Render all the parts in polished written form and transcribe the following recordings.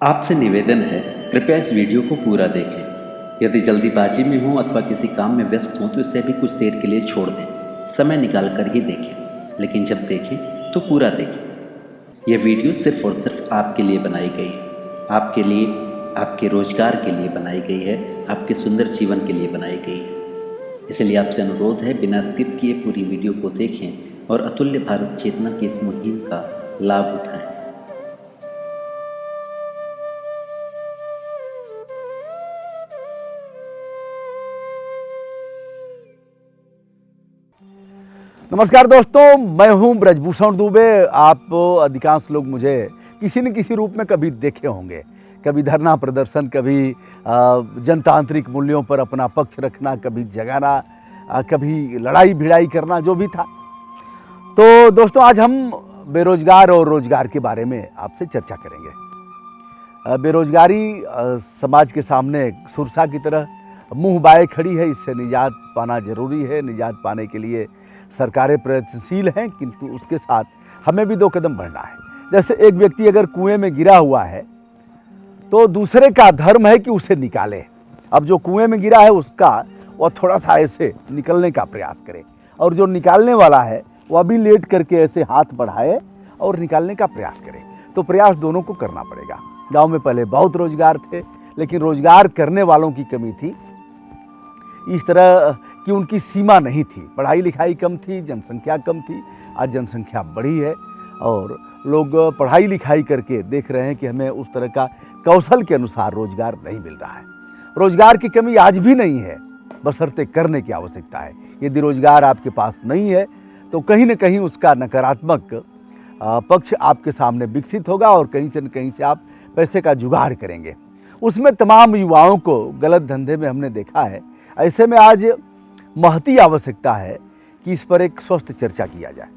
आपसे निवेदन है, कृपया इस वीडियो को पूरा देखें। यदि जल्दीबाजी में हो अथवा किसी काम में व्यस्त हों तो इसे भी कुछ देर के लिए छोड़ दें। समय निकाल कर ही देखें, लेकिन जब देखें तो पूरा देखें। यह वीडियो सिर्फ और सिर्फ आपके लिए बनाई गई है, आपके लिए, आपके रोजगार के लिए बनाई गई है, आपके सुंदर जीवन के लिए बनाई गई है। इसलिए आपसे अनुरोध है, बिना स्किप किए पूरी वीडियो को देखें और अतुल्य भारत चेतना की इस मुहिम का लाभ उठाएं। नमस्कार दोस्तों, मैं हूं ब्रजभूषण दुबे। आप अधिकांश लोग मुझे किसी न किसी रूप में कभी देखे होंगे। कभी धरना प्रदर्शन, कभी जनतांत्रिक मूल्यों पर अपना पक्ष रखना, कभी जगाना, कभी लड़ाई भिड़ाई करना, जो भी था। तो दोस्तों, आज हम बेरोजगार और रोजगार के बारे में आपसे चर्चा करेंगे। बेरोजगारी समाज के सामने सुरसा की तरह मुंह बाए खड़ी है। इससे निजात पाना जरूरी है। निजात पाने के लिए सरकारें प्रयत्नशील हैं, किंतु उसके साथ हमें भी 2 कदम बढ़ना है। जैसे एक व्यक्ति अगर कुएं में गिरा हुआ है तो दूसरे का धर्म है कि उसे निकाले। अब जो कुएं में गिरा है उसका वो थोड़ा सा ऐसे निकलने का प्रयास करे, और जो निकालने वाला है वह भी लेट करके ऐसे हाथ बढ़ाए और निकालने का प्रयास करे। तो प्रयास दोनों को करना पड़ेगा। गांव में पहले बहुत रोजगार थे, लेकिन रोजगार करने वालों की कमी थी। इस तरह कि उनकी सीमा नहीं थी। पढ़ाई लिखाई कम थी, जनसंख्या कम थी। आज जनसंख्या बढ़ी है और लोग पढ़ाई लिखाई करके देख रहे हैं कि हमें उस तरह का कौशल के अनुसार रोजगार नहीं मिल रहा है। रोजगार की कमी आज भी नहीं है, बशर्ते करने की आवश्यकता है। यदि रोजगार आपके पास नहीं है तो कहीं न कहीं उसका नकारात्मक पक्ष आपके सामने विकसित होगा और कहीं से न कहीं से आप पैसे का जुगाड़ करेंगे। उसमें तमाम युवाओं को गलत धंधे में हमने देखा है। ऐसे में आज महती आवश्यकता है कि इस पर एक स्वस्थ चर्चा किया जाए।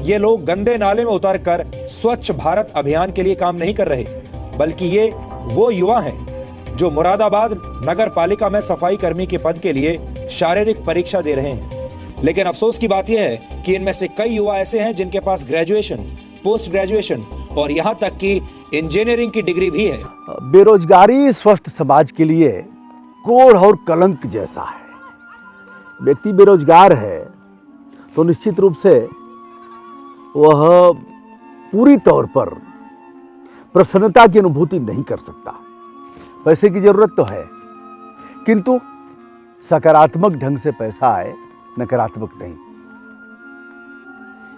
ये लोग गंदे नाले में उतरकर स्वच्छ भारत अभियान के लिए काम नहीं कर रहे, बल्कि ये वो युवा हैं जो मुरादाबाद नगर पालिका में सफाई कर्मी के पद के लिए शारीरिक परीक्षा दे रहे हैं। लेकिन अफसोस की बात यह है कि इनमें से कई युवा ऐसे हैं जिनके पास ग्रेजुएशन, पोस्ट ग्रेजुएशन और यहां तक कि इंजीनियरिंग की डिग्री भी है। बेरोजगारी स्वस्थ समाज के लिए कोढ़ और कलंक जैसा है। व्यक्ति बेरोजगार है तो निश्चित रूप से वह पूरी तौर पर प्रसन्नता की अनुभूति नहीं कर सकता। पैसे की जरूरत तो है, किंतु सकारात्मक ढंग से पैसा आए, नकारात्मक नहीं।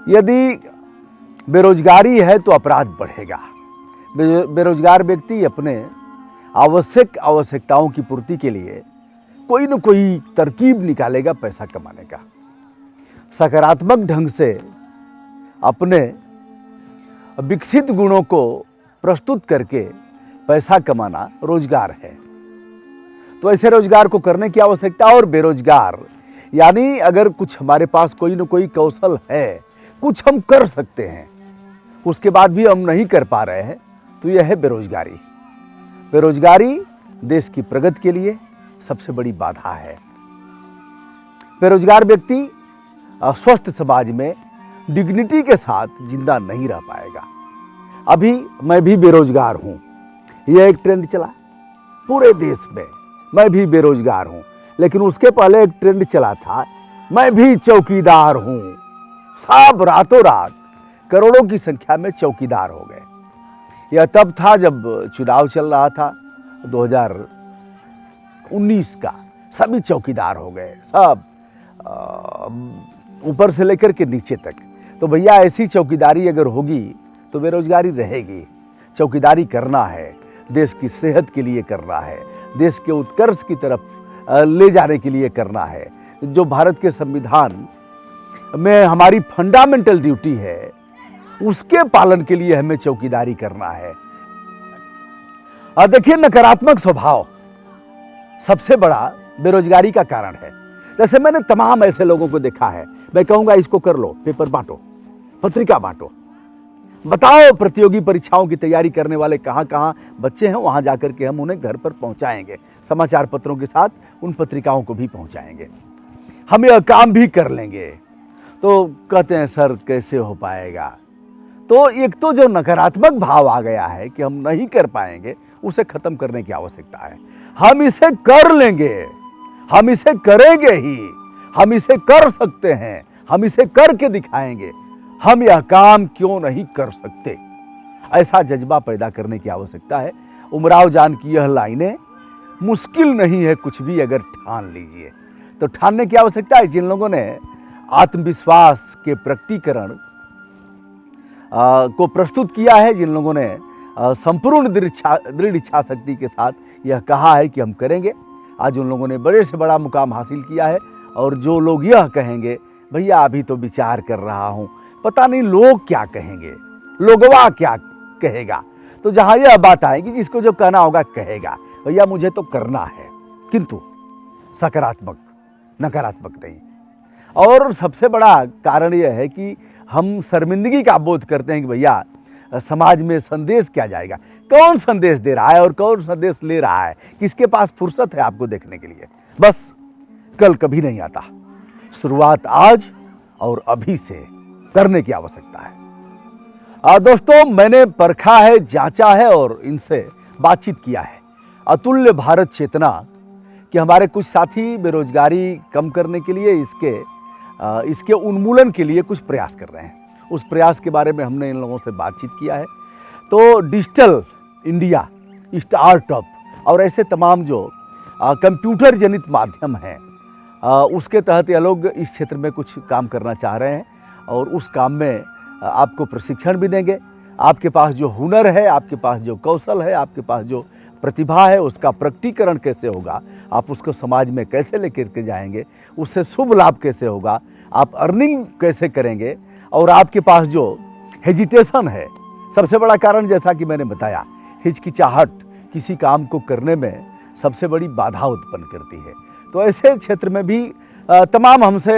यदि बेरोजगारी है तो अपराध बढ़ेगा। बेरोजगार व्यक्ति अपने आवश्यकताओं की पूर्ति के लिए कोई न कोई तरकीब निकालेगा पैसा कमाने का। सकारात्मक ढंग से अपने विकसित गुणों को प्रस्तुत करके पैसा कमाना रोजगार है। तो ऐसे रोजगार को करने की आवश्यकता। और बेरोजगार यानी अगर कुछ हमारे पास कोई न कोई कौशल है, कुछ हम कर सकते हैं, उसके बाद भी हम नहीं कर पा रहे हैं, तो यह है बेरोजगारी। बेरोजगारी देश की प्रगति के लिए सबसे बड़ी बाधा है। बेरोजगार व्यक्ति स्वस्थ समाज में डिग्निटी के साथ जिंदा नहीं रह पाएगा। अभी मैं भी बेरोजगार हूं, यह एक ट्रेंड चला पूरे देश में, मैं भी बेरोजगार हूं। लेकिन उसके पहले एक ट्रेंड चला था, मैं भी चौकीदार हूं। सब रातों रात करोड़ों की संख्या में चौकीदार हो गए। यह तब था जब चुनाव चल रहा था 2019 का। सभी चौकीदार हो गए, सब ऊपर से लेकर के नीचे तक। तो भैया, ऐसी चौकीदारी अगर होगी तो बेरोजगारी रहेगी। चौकीदारी करना है, देश की सेहत के लिए करना है, देश के उत्कर्ष की तरफ ले जाने के लिए करना है। जो भारत के संविधान में हमारी फंडामेंटल ड्यूटी है, उसके पालन के लिए हमें चौकीदारी करना है। देखिए, नकारात्मक स्वभाव सबसे बड़ा बेरोजगारी का कारण है। जैसे मैंने तमाम ऐसे लोगों को देखा है, मैं कहूंगा इसको कर लो, पेपर बांटो, पत्रिका बांटो, बताओ प्रतियोगी परीक्षाओं की तैयारी करने वाले कहां कहां बच्चे हैं, वहां जाकर के हम उन्हें घर पर पहुंचाएंगे। समाचार पत्रों के साथ उन पत्रिकाओं को भी पहुंचाएंगे, हम यह काम भी कर लेंगे। तो कहते हैं सर कैसे हो पाएगा। तो एक तो जो नकारात्मक भाव आ गया है कि हम नहीं कर पाएंगे, उसे खत्म करने की आवश्यकता है। हम इसे कर लेंगे, हम इसे करेंगे ही, हम इसे कर सकते हैं, हम इसे करके दिखाएंगे, हम यह काम क्यों नहीं कर सकते, ऐसा जज्बा पैदा करने की आवश्यकता है। उमराव जान की यह लाइनें, मुश्किल नहीं है कुछ भी अगर ठान लीजिए। तो ठानने की आवश्यकता है। जिन लोगों ने आत्मविश्वास के प्रकटीकरण को प्रस्तुत किया है, जिन लोगों ने संपूर्ण दृढ़ इच्छा शक्ति के साथ यह कहा है कि हम करेंगे, आज उन लोगों ने बड़े से बड़ा मुकाम हासिल किया है। और जो लोग यह कहेंगे भैया अभी तो विचार कर रहा हूं, पता नहीं लोग क्या कहेंगे, लोगवा क्या कहेगा, तो जहां यह बात आएगी जिसको जो कहना होगा कहेगा, भैया मुझे तो करना है, किंतु सकारात्मक, नकारात्मक नहीं। और सबसे बड़ा कारण यह है कि हम शर्मिंदगी का बोध करते हैं कि भैया समाज में संदेश क्या जाएगा, कौन संदेश दे रहा है और कौन संदेश ले रहा है, किसके पास फुर्सत है आपको देखने के लिए। बस कल कभी नहीं आता, शुरुआत आज और अभी से करने की आवश्यकता है। दोस्तों, मैंने परखा है, जांचा है और इनसे बातचीत किया है। अतुल्य भारत चेतना कि हमारे कुछ साथी बेरोजगारी कम करने के लिए, इसके उन्मूलन के लिए कुछ प्रयास कर रहे हैं। उस प्रयास के बारे में हमने इन लोगों से बातचीत किया है। तो डिजिटल इंडिया, स्टार्टअप और ऐसे तमाम जो कंप्यूटर जनित माध्यम हैं, उसके तहत ये लोग इस क्षेत्र में कुछ काम करना चाह रहे हैं और उस काम में आपको प्रशिक्षण भी देंगे। आपके पास जो हुनर है, आपके पास जो कौशल है, आपके पास जो प्रतिभा है, उसका प्रकटीकरण कैसे होगा, आप उसको समाज में कैसे लेकर के जाएंगे, उससे शुभ लाभ कैसे होगा, आप अर्निंग कैसे करेंगे, और आपके पास जो हेजिटेशन है, सबसे बड़ा कारण जैसा कि मैंने बताया, हिचकिचाहट किसी काम को करने में सबसे बड़ी बाधा उत्पन्न करती है। तो ऐसे क्षेत्र में भी तमाम हमसे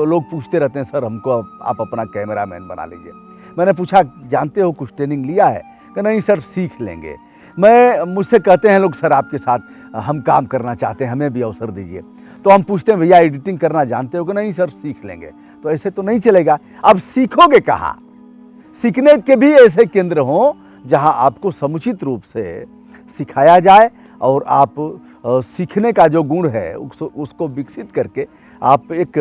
लोग पूछते रहते हैं, सर हमको आप अपना कैमरामैन बना लीजिए। मैंने पूछा जानते हो कुछ ट्रेनिंग लिया है? कि नहीं सर सीख लेंगे। मुझसे कहते हैं लोग सर आपके साथ हम काम करना चाहते हैं, हमें भी अवसर दीजिए। तो हम पूछते हैं भैया एडिटिंग करना जानते हो? कि नहीं सर सीख लेंगे। तो ऐसे तो नहीं चलेगा। अब सीखोगे कहाँ? सीखने के भी ऐसे केंद्र हों जहाँ आपको समुचित रूप से सिखाया जाए और आप सीखने का जो गुण है उसको विकसित करके आप एक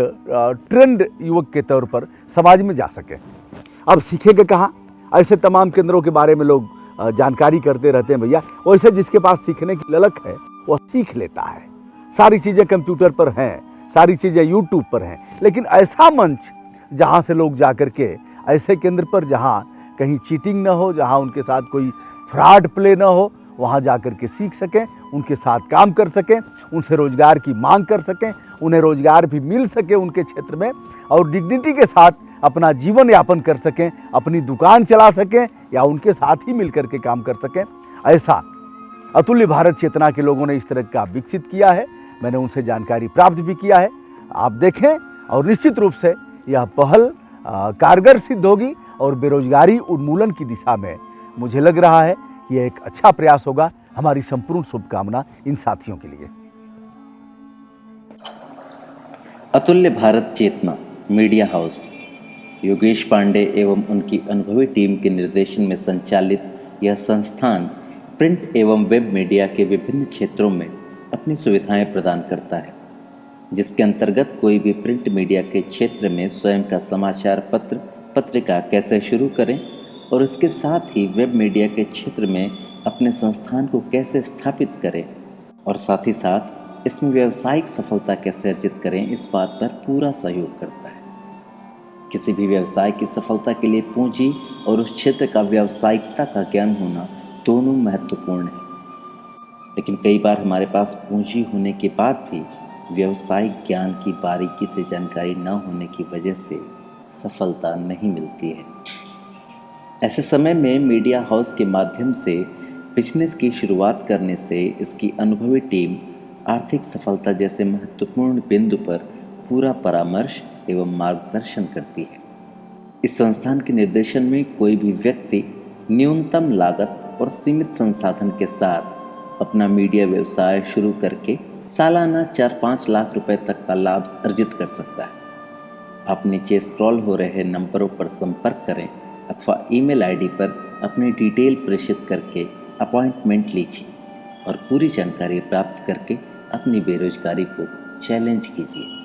ट्रेंड युवक के तौर पर समाज में जा सकें। अब सीखेंगे कहाँ? ऐसे तमाम केंद्रों के बारे में लोग जानकारी करते रहते हैं भैया। वैसे जिसके पास सीखने की ललक है वह सीख लेता है। सारी चीज़ें कंप्यूटर पर हैं, सारी चीज़ें यूट्यूब पर हैं, लेकिन ऐसा मंच जहाँ से लोग जा कर के ऐसे केंद्र पर जहाँ कहीं चीटिंग ना हो, जहाँ उनके साथ कोई फ्रॉड प्ले ना हो, वहाँ जा कर के सीख सकें, उनके साथ काम कर सकें, उनसे रोजगार की मांग कर सकें, उन्हें रोजगार भी मिल सके उनके क्षेत्र में, और डिग्निटी के साथ अपना जीवन यापन कर सकें, अपनी दुकान चला सकें या उनके साथ ही मिल कर के काम कर सकें। ऐसा अतुल्य भारत चेतना के लोगों ने इस तरह का विकसित किया है। मैंने उनसे जानकारी प्राप्त भी किया है। आप देखें और निश्चित रूप से यह पहल कारगर सिद्ध होगी और बेरोजगारी उन्मूलन की दिशा में मुझे लग रहा है कि यह एक अच्छा प्रयास होगा। हमारी संपूर्ण शुभकामना इन साथियों के लिए। अतुल्य भारत चेतना मीडिया हाउस योगेश पांडे एवं उनकी अनुभवी टीम के निर्देशन में संचालित यह संस्थान प्रिंट एवं वेब मीडिया के विभिन्न क्षेत्रों में अपनी सुविधाएं प्रदान करता है, जिसके अंतर्गत कोई भी प्रिंट मीडिया के क्षेत्र में स्वयं का समाचार पत्र पत्रिका कैसे शुरू करें और इसके साथ ही वेब मीडिया के क्षेत्र में अपने संस्थान को कैसे स्थापित करें और साथ ही साथ इसमें व्यावसायिक सफलता कैसे अर्जित करें, इस बात पर पूरा सहयोग करता है। किसी भी व्यवसाय की सफलता के लिए पूंजी और उस क्षेत्र का व्यावसायिकता का ज्ञान होना दोनों महत्वपूर्ण है, लेकिन कई बार हमारे पास पूंजी होने के बाद भी व्यावसायिक ज्ञान की बारीकी से जानकारी न होने की वजह से सफलता नहीं मिलती है। ऐसे समय में मीडिया हाउस के माध्यम से बिजनेस की शुरुआत करने से इसकी अनुभवी टीम आर्थिक सफलता जैसे महत्वपूर्ण बिंदु पर पूरा परामर्श एवं मार्गदर्शन करती है। इस संस्थान के निर्देशन में कोई भी व्यक्ति न्यूनतम लागत और सीमित संसाधन के साथ अपना मीडिया व्यवसाय शुरू करके सालाना 4-5 लाख रुपए तक का लाभ अर्जित कर सकता है। आप नीचे स्क्रॉल हो रहे नंबरों पर संपर्क करें अथवा ईमेल आईडी पर अपनी डिटेल प्रेषित करके अपॉइंटमेंट लीजिए और पूरी जानकारी प्राप्त करके अपनी बेरोजगारी को चैलेंज कीजिए।